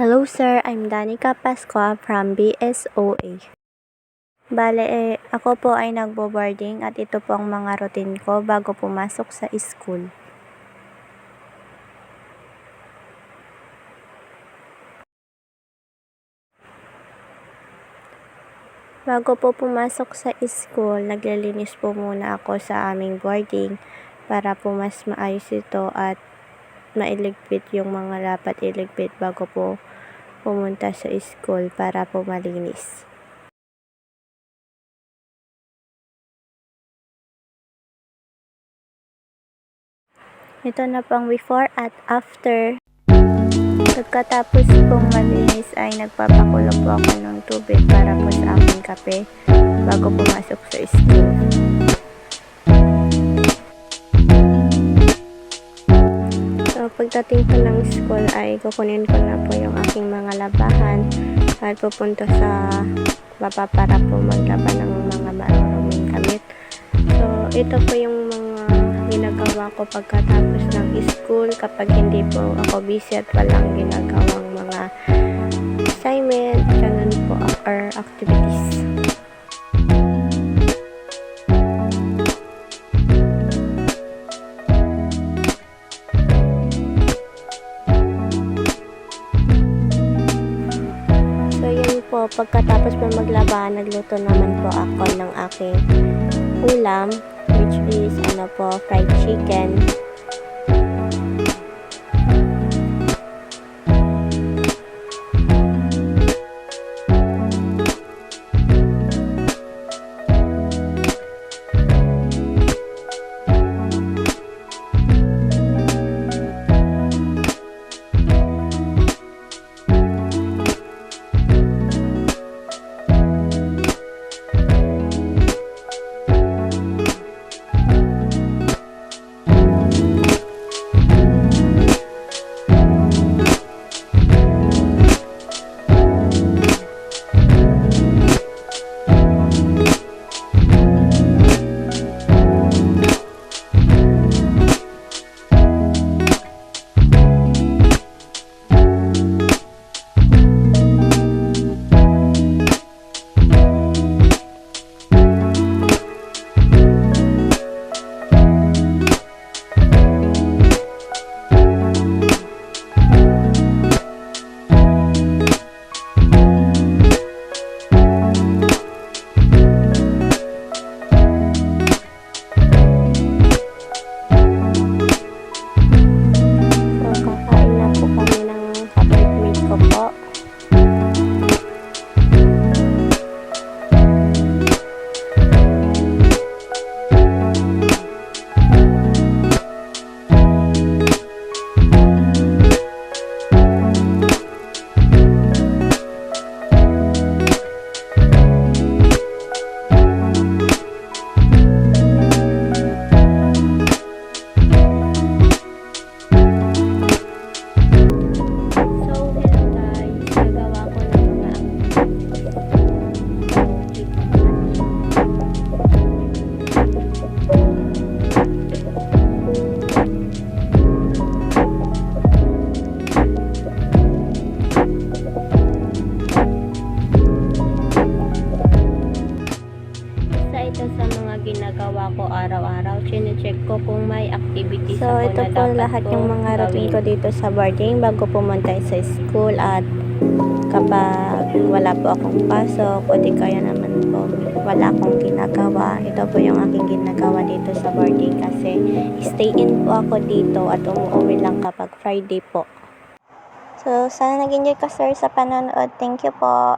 Hello sir, I'm Danica Pascua from BSOA. Bale, ako po ay nagbo-boarding at ito po ang mga routine ko bago pumasok sa school. Bago po pumasok sa school, naglilinis po muna ako sa aming boarding para po mas maayos ito at mailigpit yung mga dapat iligpit bago po pumunta sa school para po malinis. Ito na pang before at after. Pagkatapos pong malinis ay nagpapakulo po ako ng tubig para po sa aking kape bago pumasok sa school. So pagdating ko ng school ay kukunin ko na po yung aking mga labahan at pupunta sa baba para po maglaba ng mga maruruming gamit. So ito po yung mga ginagawa ko pagkatapos ng school kapag hindi po ako busy at walang ginagawang mga assignment, ganun po, or activities. So yun po, pagkatapos po maglaba, nagluto naman po ako ng aking ulam, which is fried chicken. Sa mga ginagawa ko araw-araw, chine-check ko kung may activities So, ako ito na po dapat lahat yung mga routine ko gawin. dito sa boarding bago pumunta sa school, at kapag wala po akong pasok o di kaya naman po wala akong ginagawa, ito po yung aking ginagawa dito sa boarding kasi stay in po ako dito at umuwi lang kapag Friday po. So, sana nag-enjoy ka sir sa panonood. Thank you po.